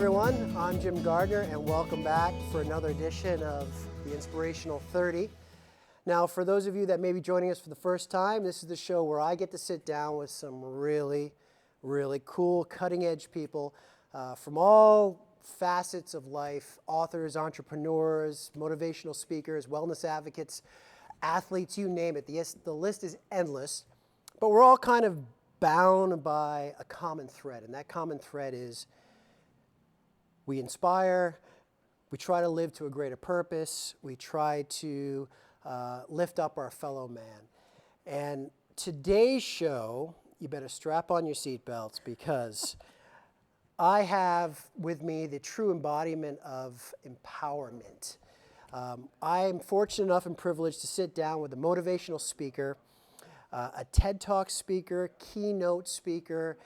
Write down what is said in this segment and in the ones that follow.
everyone. I'm Jim Gardiner, and welcome back for another edition of the Inspirational 30. Now, for those of you that may be joining us for the first time, this is the show where I get to sit down with some really cool, cutting-edge people from all facets of life: authors, entrepreneurs, motivational speakers, wellness advocates, athletes, you name it. The list is endless, but we're all kind of bound by a common thread, and that common thread is we inspire, we try to live to a greater purpose, we try to lift up our fellow man. And today's show, you better strap on your seatbelts, because I have with me the true embodiment of empowerment. I am fortunate enough and privileged to sit down with a motivational speaker, a TED Talk speaker, keynote speaker,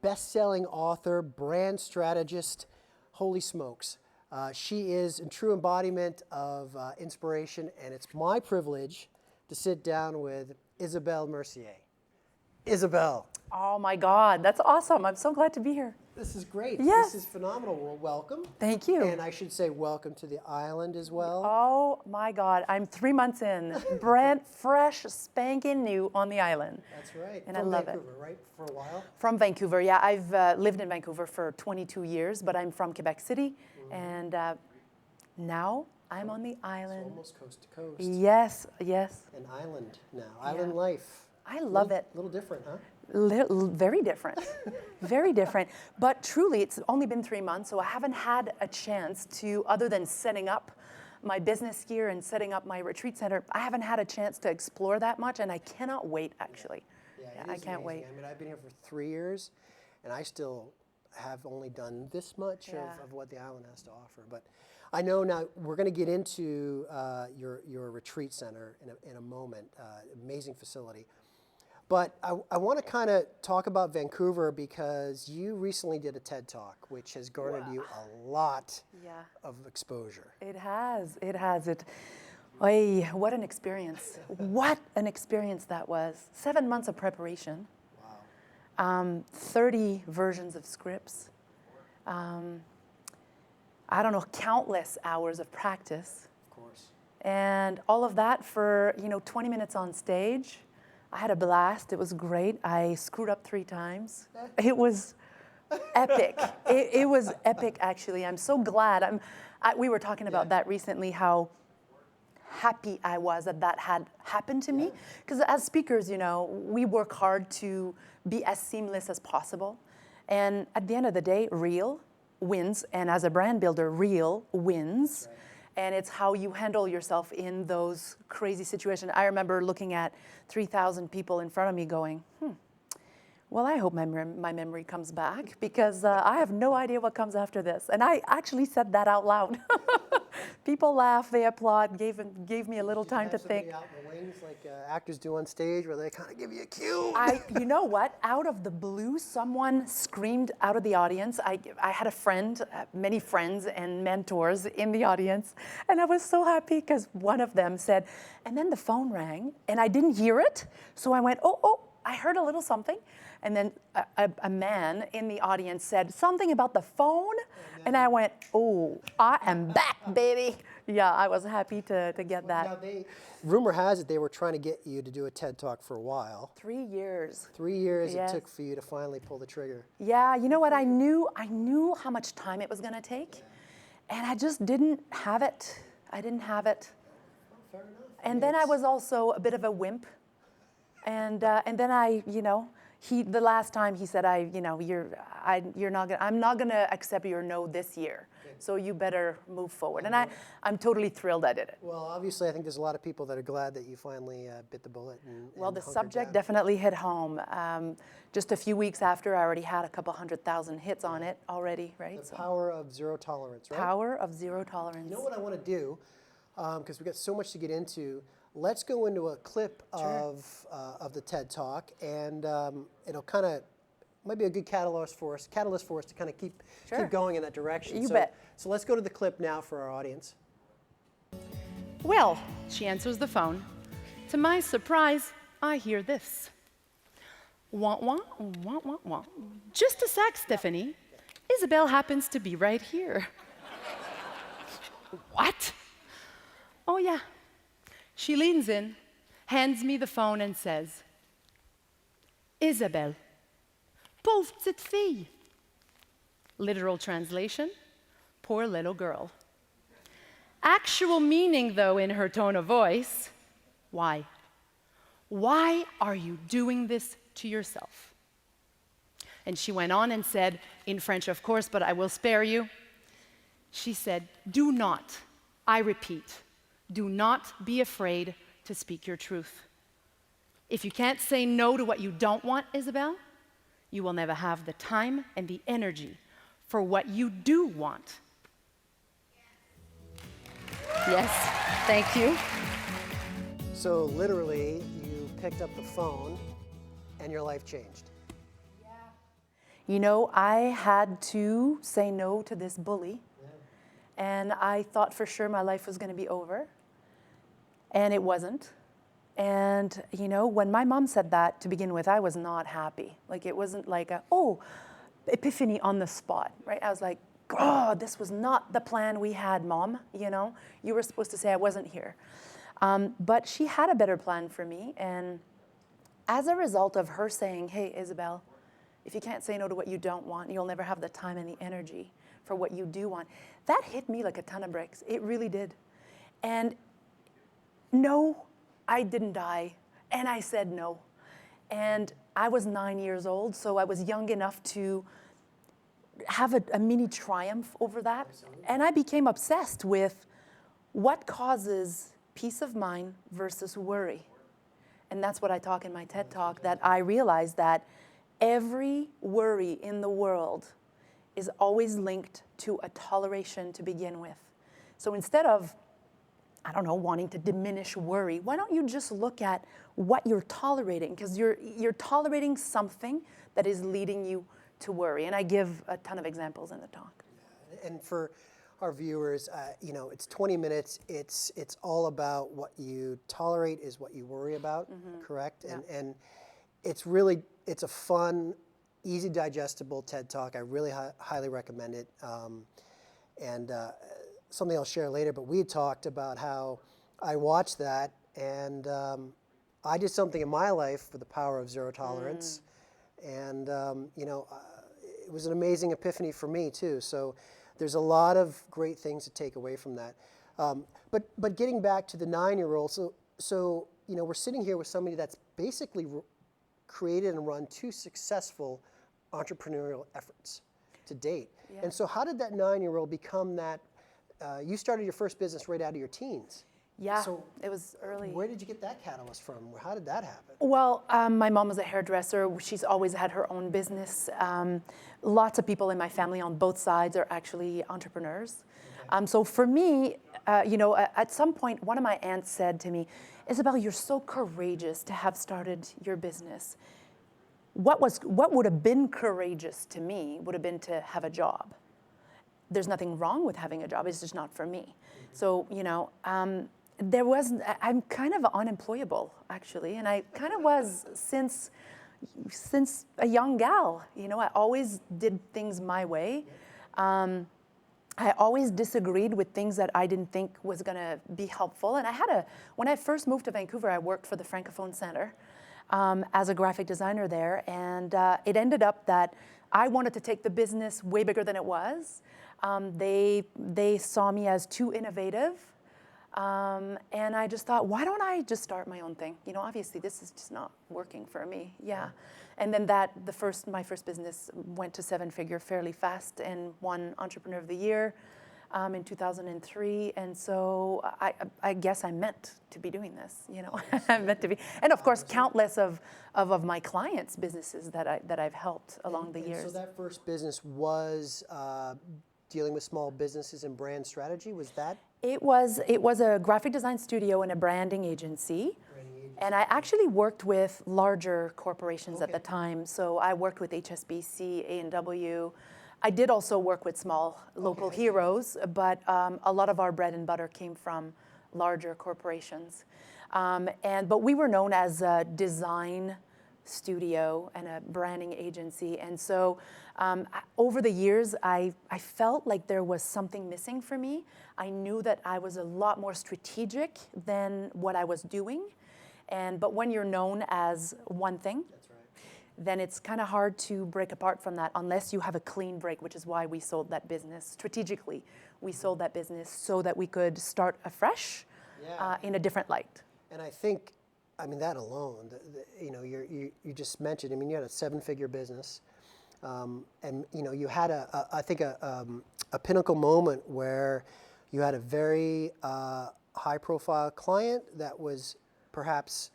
best-selling author, brand strategist. Holy smokes. She is a true embodiment of inspiration, and it's my privilege to sit down with Isabelle Mercier. Isabelle. Oh my God, that's awesome. I'm so glad to be here. This is great. Yes. This is phenomenal. Well, welcome. Thank you. And I should say welcome to the island as well. Oh my God, I'm 3 months in, brand fresh, spanking new on the island. That's right. And From I love Vancouver, it. right? For a while? From Vancouver, yeah. I've lived in Vancouver for 22 years, but I'm from Quebec City, and now I'm on the island. So almost coast to coast. Yes, yes. An island now. Island life. I love it. A little different, huh? Very different, very different. But truly, it's only been 3 months, so I haven't had a chance to, other than setting up my business here and setting up my retreat center, I haven't had a chance to explore that much, and I cannot wait, actually. Yeah, I it is can't amazing. wait. I mean, I've been here for 3 years, and I still have only done this much of what the island has to offer. But I know now we're going to get into your retreat center in a moment. Amazing facility. But I want to kind of talk about Vancouver, because you recently did a TED Talk, which has garnered you a lot of exposure. It has. Oy, what an experience. What an experience that was. 7 months of preparation. Wow. 30 versions of scripts. I don't know, countless hours of practice. Of course. And all of that for, 20 minutes on stage. I had a blast. It was great. I screwed up 3 times. It was epic. It was epic, actually. I'm so glad. We were talking about that recently, how happy I was that had happened to me. Because as speakers, we work hard to be as seamless as possible. And at the end of the day, real wins. And as a brand builder, real wins. Right. And it's how you handle yourself in those crazy situations. I remember looking at 3,000 people in front of me going, well, I hope my memory comes back, because I have no idea what comes after this. And I actually said that out loud. People laugh, they applaud, gave me a little time to think. Out in the wings, like actors do on stage, where they kind of give you a cue. You know what? Out of the blue, someone screamed out of the audience. I had a friend, many friends and mentors in the audience, and I was so happy because one of them said, and then the phone rang, and I didn't hear it, so I went, oh, I heard a little something. And then a man in the audience said something about the phone, and I went, oh, I am back, baby. Yeah, I was happy to get that. Now rumor has it they were trying to get you to do a TED Talk for a while. 3 years. 3 years it took for you to finally pull the trigger. Yeah, you know what? I knew how much time it was going to take, and I just didn't have it. I didn't have it. Well, fair enough. And then I was also a bit of a wimp, and then the last time he said, I'm not gonna accept your no this year. So you better move forward. And I'm totally thrilled I did it. Well, obviously, I think there's a lot of people that are glad that you finally bit the bullet. Well, the subject definitely hit home. Just a few weeks after, I already had a couple 100,000 hits on it already, right? The power of zero tolerance, right? Power of zero tolerance. You know what I want to do, because we've got so much to get into. Let's go into a clip of the TED Talk, and it'll kind of might be a good catalyst for us to kind of keep going in that direction. You bet. So let's go to the clip now for our audience. Well, she answers the phone. To my surprise, I hear this. Wah, wah, wah, wah, wah. Just a sec, Stephanie. Isabelle happens to be right here. What? Oh, yeah. She leans in, hands me the phone, and says, Isabelle, pauvre petite fille. Literal translation, poor little girl. Actual meaning, though, in her tone of voice, why? Why are you doing this to yourself? And she went on and said, in French, of course, but I will spare you. She said, do not, I repeat, do not be afraid to speak your truth. If you can't say no to what you don't want, Isabelle, you will never have the time and the energy for what you do want. Yes, thank you. So literally, you picked up the phone and your life changed. You know, I had to say no to this bully. And I thought for sure my life was going to be over. And it wasn't. And, you know, when my mom said that to begin with, I was not happy. Like, it wasn't like epiphany on the spot, right? I was like, oh, this was not the plan we had, Mom. You know, you were supposed to say I wasn't here. But she had a better plan for me. And as a result of her saying, hey, Isabelle, if you can't say no to what you don't want, you'll never have the time and the energy for what you do want. That hit me like a ton of bricks. It really did. And no, I didn't die. And I said no. And I was 9 years old, so I was young enough to have a mini triumph over that. And I became obsessed with what causes peace of mind versus worry. And that's what I talk in my TED Talk, that I realized that every worry in the world is always linked to a toleration to begin with. So instead of, I don't know, wanting to diminish worry, why don't you just look at what you're tolerating? Because you're tolerating something that is leading you to worry. And I give a ton of examples in the talk. Yeah. And for our viewers, you know, it's 20 minutes. It's all about what you tolerate is what you worry about, correct? Yeah. And it's really, it's a fun, easy digestible TED Talk. I really highly recommend it. Something I'll share later, but we had talked about how I watched that and I did something in my life for the power of zero tolerance. And, you know, it was an amazing epiphany for me too. So there's a lot of great things to take away from that. But getting back to the 9-year-old, so, you know, we're sitting here with somebody that's basically created and run 2 successful entrepreneurial efforts to date. Yeah. And so how did that 9-year-old become that? You started your first business right out of your teens. Yeah, So it was early. where did you get that catalyst from? How did that happen? Well, my mom was a hairdresser. She's always had her own business. Lots of people in my family on both sides are actually entrepreneurs. Okay. So for me, you know, at some point, one of my aunts said to me, Isabelle, you're so courageous to have started your business. What would have been courageous to me would have been to have a job. There's nothing wrong with having a job, it's just not for me. So, you know, I'm kind of unemployable, actually, and I kind of was since a young gal. You know, I always did things my way. I always disagreed with things that I didn't think was gonna be helpful. And when I first moved to Vancouver, I worked for the Francophone Center as a graphic designer there, and it ended up that I wanted to take the business way bigger than it was. They saw me as too innovative, and I just thought, why don't I just start my own thing? You know, obviously this is just not working for me. Yeah, and then my first business went to 7-figure fairly fast and won Entrepreneur of the Year in 2003. And so I guess I meant to be doing this. You know, I meant to be, and of course, countless of my clients' businesses that I've helped along the years. So that first business was dealing with small businesses and brand strategy. Was that? It was a graphic design studio and a branding agency. And I actually worked with larger corporations at the time. So I worked with HSBC, A&W. I did also work with small local heroes, but a lot of our bread and butter came from larger corporations. But we were known as a design studio and a branding agency. And so over the years, I felt like there was something missing for me. I knew that I was a lot more strategic than what I was doing. But when you're known as one thing, then it's kind of hard to break apart from that unless you have a clean break, which is why we sold that business. Strategically, we sold that business so that we could start afresh in a different light. And I think, I mean, that alone, you know, you just mentioned, I mean, you had a 7-figure business, and, you know, you had I think a pinnacle moment where you had a very high-profile client that was perhaps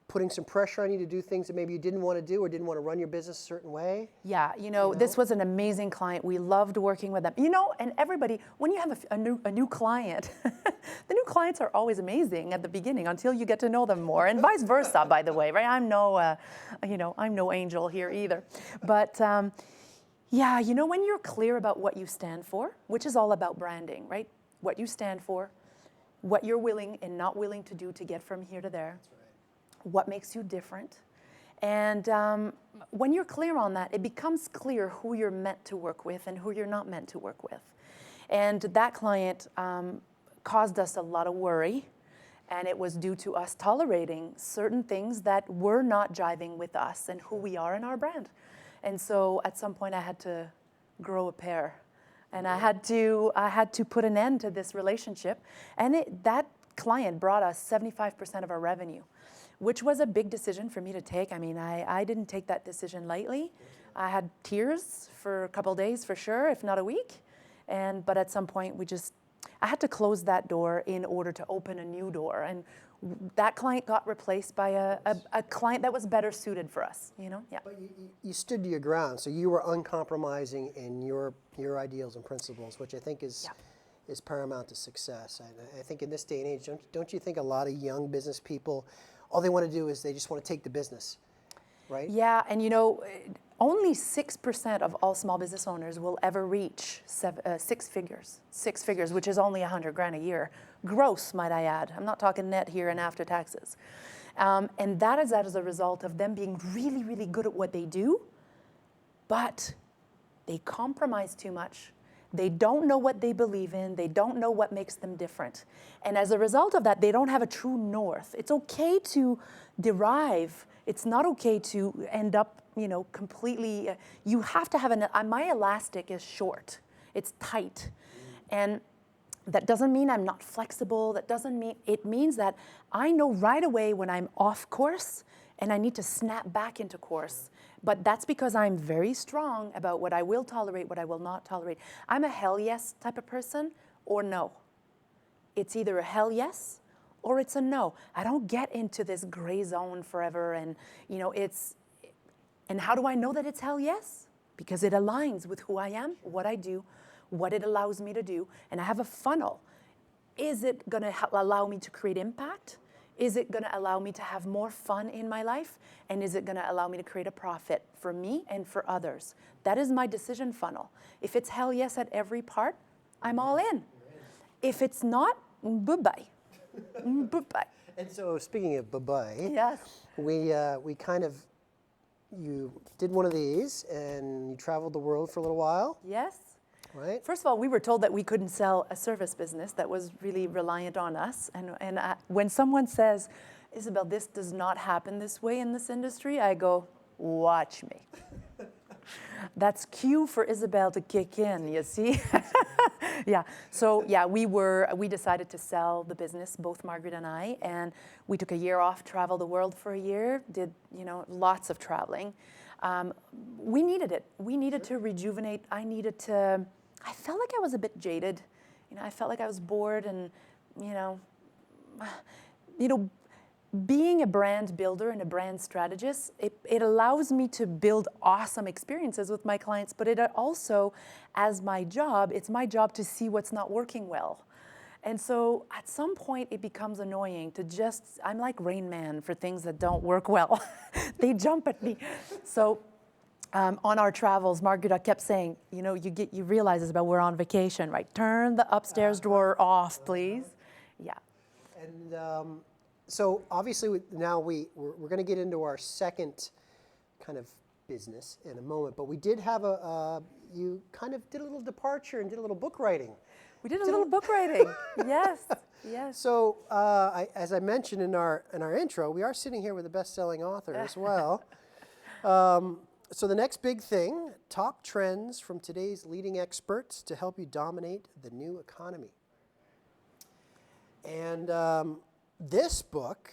putting some pressure on you to do things that maybe you didn't want to do or didn't want to run your business a certain way. Yeah, you know, this was an amazing client. We loved working with them. You know, and everybody, when you have a new client, the new clients are always amazing at the beginning until you get to know them more, and vice versa, by the way, right? I'm no, you know, I'm no angel here either. But yeah, you know, when you're clear about what you stand for, which is all about branding, right? What you stand for, what you're willing and not willing to do to get from here to there. What makes you different. And when you're clear on that, it becomes clear who you're meant to work with and who you're not meant to work with. And that client caused us a lot of worry, and it was due to us tolerating certain things that were not jiving with us and who we are in our brand. And so at some point I had to grow a pair, and I had to put an end to this relationship. And that client brought us 75% of our revenue, which was a big decision for me to take. I mean, I didn't take that decision lightly. I had tears for a couple days for sure, if not a week. But at some point I had to close that door in order to open a new door. And that client got replaced by a client that was better suited for us, you know? Yeah. But you stood to your ground, so you were uncompromising in your ideals and principles, which I think is paramount to success. I think in this day and age, don't you think a lot of young business people, all they want to do is they just want to take the business, right? Yeah, and you know, only 6% of all small business owners will ever reach 6 figures. 6 figures, which is only $100,000 a year. Gross, might I add. I'm not talking net here and after taxes. And that is as a result of them being really, really good at what they do, but they compromise too much. They don't know what they believe in. They don't know what makes them different. And as a result of that, they don't have a true north. It's okay to derive. It's not okay to end up, you know, completely. You have to have my elastic is short. It's tight. And that doesn't mean I'm not flexible. That doesn't mean, it means that I know right away when I'm off course and I need to snap back into course. But that's because I'm very strong about what I will tolerate, what I will not tolerate. I'm a hell yes type of person or no. It's either a hell yes or it's a no. I don't get into this gray zone forever. And, you know, and how do I know that it's hell yes? Because it aligns with who I am, what I do, what it allows me to do. And I have a funnel. Is it going to allow me to create impact? Is it going to allow me to have more fun in my life? And is it going to allow me to create a profit for me and for others? That is my decision funnel. If it's hell yes at every part, I'm all in. If it's not, bye-bye. Bye-bye. And so speaking of bye-bye, Yes. we kind of, you did one of these and you traveled the world for a little while, Yes. right? First of all, we were told that we couldn't sell a service business that was really reliant on us. And when someone says, Isabelle, this does not happen this way in this industry, I go, watch me. That's cue for Isabelle to kick in, you see? Yeah. So yeah, we decided to sell the business, both Margaret and I, and we took a year off, traveled the world for a year, did, you know, lots of traveling. We needed it. We needed to rejuvenate. I felt like I was a bit jaded. You know, I felt like I was bored and, you know, being a brand builder and a brand strategist, it allows me to build awesome experiences with my clients, but it also, as my job, it's my job to see what's not working well. And so at some point it becomes annoying to I'm like Rain Man for things that don't work well. They jump at me. So on our travels, Margaret kept saying, you know, you realize, Isabelle, we're on vacation, right? Turn the upstairs drawer off, please. Yeah. And So obviously we're going to get into our second kind of business in a moment, but we did have you kind of did a little departure and did a little book writing. We did a little book writing. Yes, yes. So as I mentioned in our intro, we are sitting here with a best-selling author as well. So the next big thing, top trends from today's leading experts to help you dominate the new economy. And this book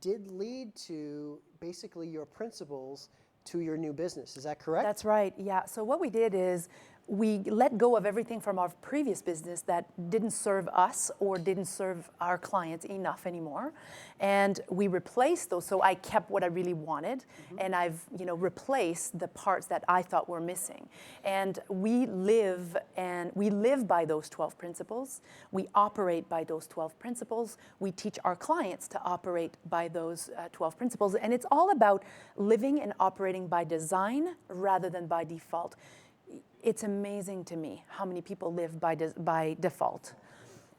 did lead to basically your principles to your new business. Is that correct? That's right, yeah. So what we did is we let go of everything from our previous business that didn't serve us or didn't serve our clients enough anymore. And we replaced those. So I kept what I really wanted, and I've replaced the parts that I thought were missing. And we live by those 12 principles. We operate by those 12 principles. We teach our clients to operate by those 12 principles. And it's all about living and operating by design rather than by default. It's amazing to me how many people live by default.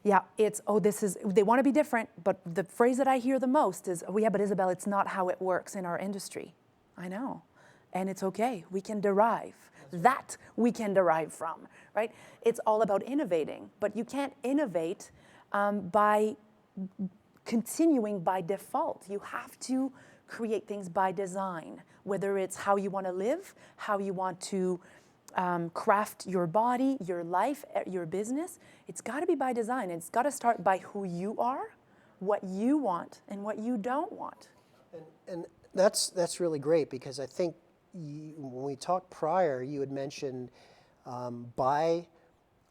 Yeah, they want to be different, but the phrase that I hear the most is, oh yeah, but Isabelle, it's not how it works in our industry. I know, and it's okay. We can derive. That we can derive from, right? It's all about innovating, but you can't innovate by continuing by default. You have to create things by design, whether it's how you want to live, how you want to craft your body, your life, your business. It's got to be by design. It's got to start by who you are, what you want, and what you don't want. And that's really great, because I think when we talked prior, you had mentioned by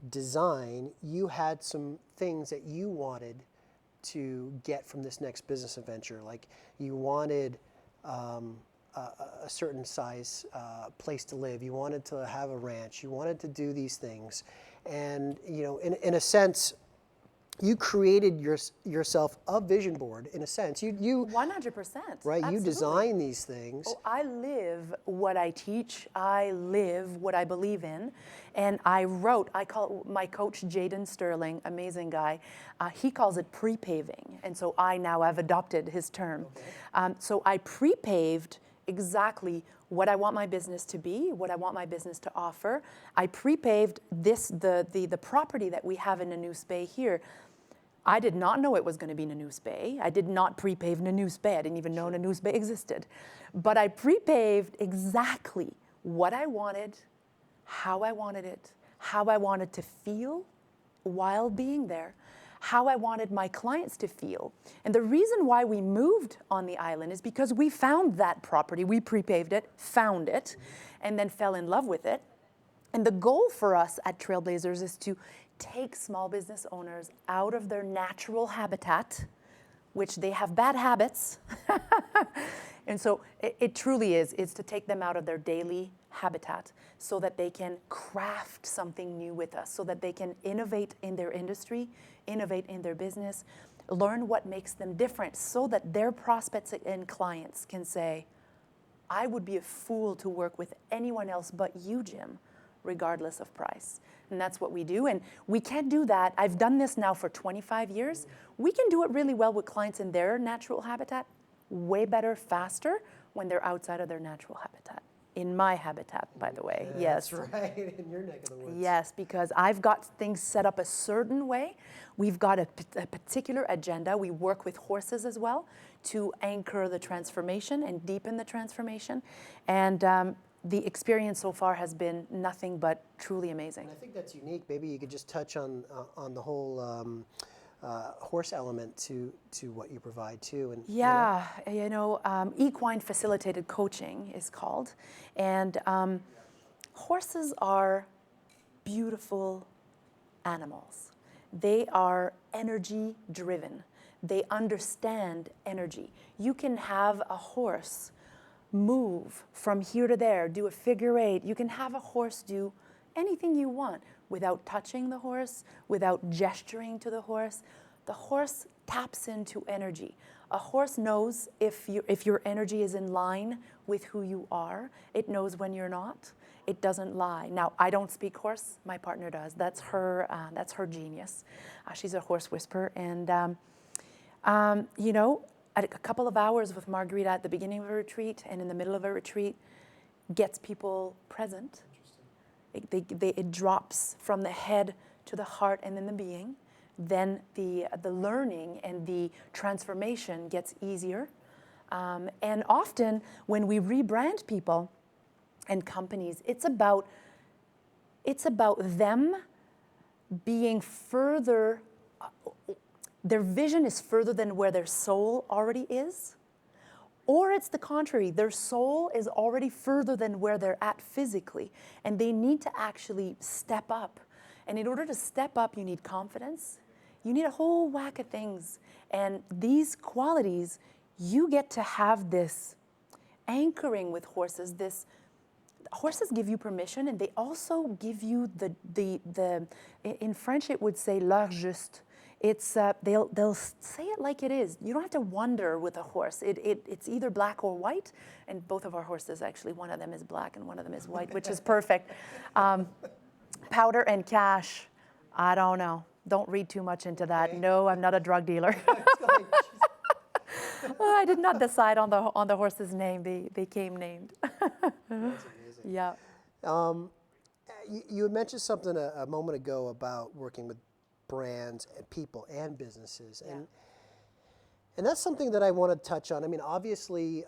design, you had some things that you wanted to get from this next business adventure. Like you wanted a certain size place to live. You wanted to have a ranch. You wanted to do these things. And, in a sense, you created yourself a vision board, in a sense. You 100%. Right? Absolutely. You design these things. Oh, I live what I teach. I live what I believe in. And I call my coach, Jaden Sterling, amazing guy, he calls it pre-paving. And so I now have adopted his term. Okay. So I pre-paved exactly what I want my business to be, what I want my business to offer. I pre-paved the property that we have in Nanaimo Bay here. I did not know it was going to be Nanaimo Bay. I did not pre-pave Nanaimo Bay. I didn't even know Nanaimo Bay existed. But I pre-paved exactly what I wanted, how I wanted it, how I wanted to feel while being there, how I wanted my clients to feel. And the reason why we moved on the island is because we found that property. We pre-paved it, found it, and then fell in love with it. And the goal for us at Trailblazers is to take small business owners out of their natural habitat, which they have bad habits. And so it truly is to take them out of their daily habitat so that they can craft something new with us, so that they can innovate in their industry, innovate in their business, learn what makes them different, so that their prospects and clients can say, I would be a fool to work with anyone else but you, Jim, regardless of price. And that's what we do. And we can't do that. I've done this now for 25 years. We can do it really well with clients in their natural habitat, way better, faster when they're outside of their natural habitat. In my habitat, by the way. Yeah, yes. That's right, in your neck of the woods. Yes, because I've got things set up a certain way. We've got a particular agenda. We work with horses as well to anchor the transformation and deepen the transformation. And the experience so far has been nothing but truly amazing. And I think that's unique. Maybe you could just touch on the whole horse element to what you provide too. And yeah, equine facilitated coaching is called, and horses are beautiful animals. They are energy driven. They understand energy. You can have a horse move from here to there, do a figure eight. You can have a horse do anything you want without touching the horse, without gesturing to the horse. The horse taps into energy. A horse knows if your energy is in line with who you are. It knows when you're not. It doesn't lie. Now, I don't speak horse. My partner does. That's her genius. She's a horse whisperer, and You know, a couple of hours with Margarita at the beginning of a retreat and in the middle of a retreat gets people present. It drops from the head to the heart and then the being. Then the learning and the transformation gets easier. And often when we rebrand people and companies, it's about them being further, their vision is further than where their soul already is. Or it's the contrary, their soul is already further than where they're at physically, and they need to actually step up. And in order to step up, you need confidence. You need a whole whack of things. And these qualities, you get to have this anchoring with horses. Horses give you permission, and they also give you the in French it would say l'heure juste. It's they'll say it like it is. You don't have to wonder with a horse. It's either black or white, and both of our horses actually, one of them is black and one of them is white, which is perfect. Powder and cash, I don't know. Don't read too much into that. Okay. No, I'm not a drug dealer. I did not decide on the horse's name. They came named. That's amazing. Yeah. You had mentioned something a moment ago about working with brands and people and businesses, and that's something that I want to touch on. I mean, obviously,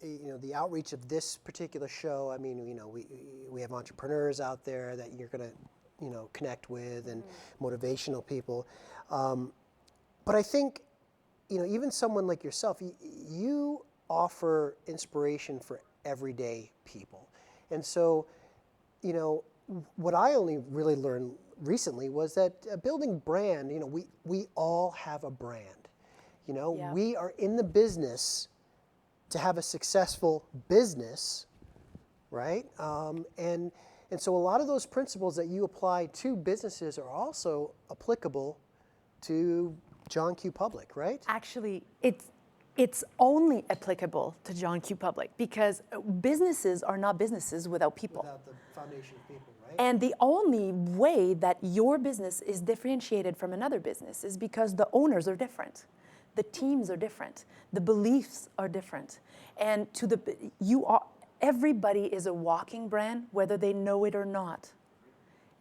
you know, the outreach of this particular show. I mean, you know, we have entrepreneurs out there that you're going to, you know, connect with, and motivational people. But I think, you know, even someone like yourself, you offer inspiration for everyday people. And so, you know, what I only really learned recently was that building brand, you know, we all have a brand. You know, we are in the business to have a successful business, right? And so a lot of those principles that you apply to businesses are also applicable to John Q. Public, right? Actually, it's only applicable to John Q. Public, because businesses are not businesses without people. Without the foundation of people, right? And the only way that your business is differentiated from another business is because the owners are different. The teams are different. The beliefs are different. And everybody is a walking brand, whether they know it or not.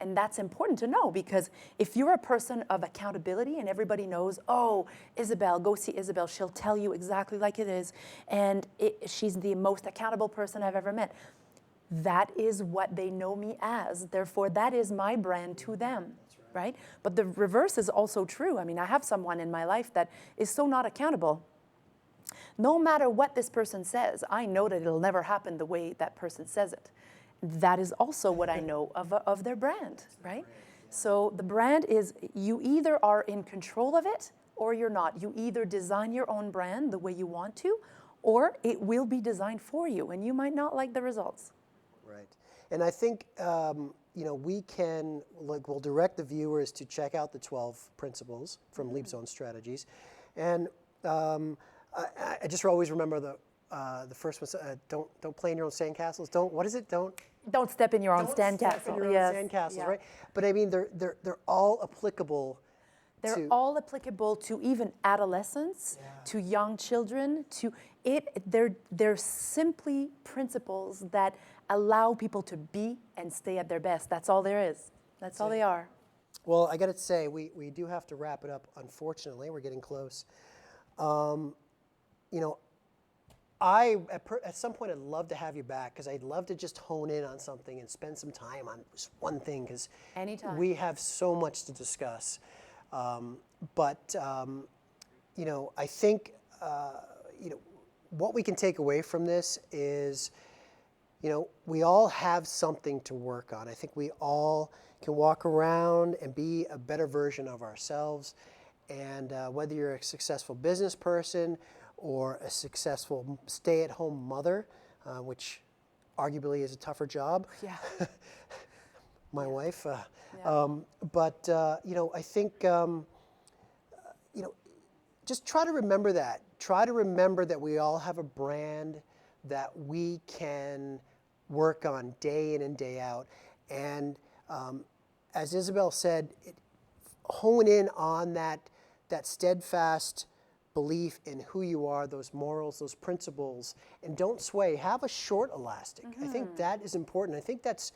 And that's important to know, because if you're a person of accountability and everybody knows, oh, Isabelle, go see Isabelle, she'll tell you exactly like it is, and she's the most accountable person I've ever met. That is what they know me as. Therefore, that is my brand to them, right? But the reverse is also true. I mean, I have someone in my life that is so not accountable. No matter what this person says, I know that it'll never happen the way that person says it. That is also what I know of their brand, right? So the brand is, you either are in control of it or you're not. You either design your own brand the way you want to, or it will be designed for you, and you might not like the results. Right. And I think, you know, we'll direct the viewers to check out the 12 principles from LeapZone Strategies. And I just always remember the first one, don't play in your own sandcastles. Don't step in your own sandcastle. Step in your own sandcastles, right? But I mean, they're all applicable. They're all applicable to even adolescents, to young children, they're simply principles that allow people to be and stay at their best. That's all there is. That's all they are. Well, I got to say, we do have to wrap it up, unfortunately. We're getting close. You know, at some point, I'd love to have you back, because I'd love to just hone in on something and spend some time on just one thing, because we have so much to discuss. But you know, I think you know, what we can take away from this is, you know, we all have something to work on. I think we all can walk around and be a better version of ourselves. And whether you're a successful business person or a successful stay-at-home mother, which arguably is a tougher job. Yeah. My wife. But you know, I think you know, just try to remember that. Try to remember that we all have a brand that we can work on day in and day out. And as Isabelle said, hone in on that steadfast belief in who you are, those morals, those principles, and don't sway. Have a short elastic. I think that is important. I think that's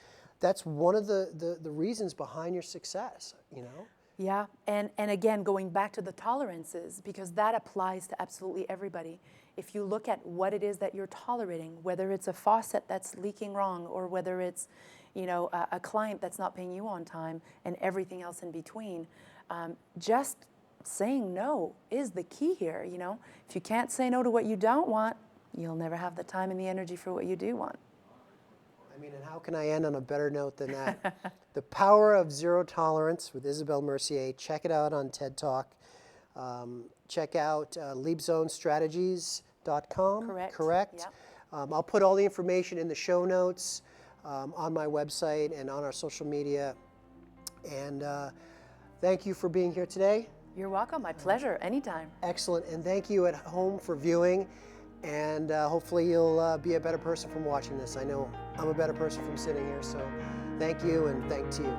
one of the reasons behind your success, you know? Yeah, and again, going back to the tolerances, because that applies to absolutely everybody. If you look at what it is that you're tolerating, whether it's a faucet that's leaking wrong, or whether it's, you know, a client that's not paying you on time, and everything else in between, just saying no is the key here, you know? If you can't say no to what you don't want, you'll never have the time and the energy for what you do want. I mean, and how can I end on a better note than that? The Power of Zero Tolerance with Isabelle Mercier. Check it out on TED Talk. Check out LeapZoneStrategies.com. Correct. Yep. I'll put all the information in the show notes on my website and on our social media. And thank you for being here today. You're welcome. My pleasure. Anytime. Excellent. And thank you at home for viewing. And hopefully you'll be a better person from watching this. I know I'm a better person from sitting here, so thank you and thanks to you.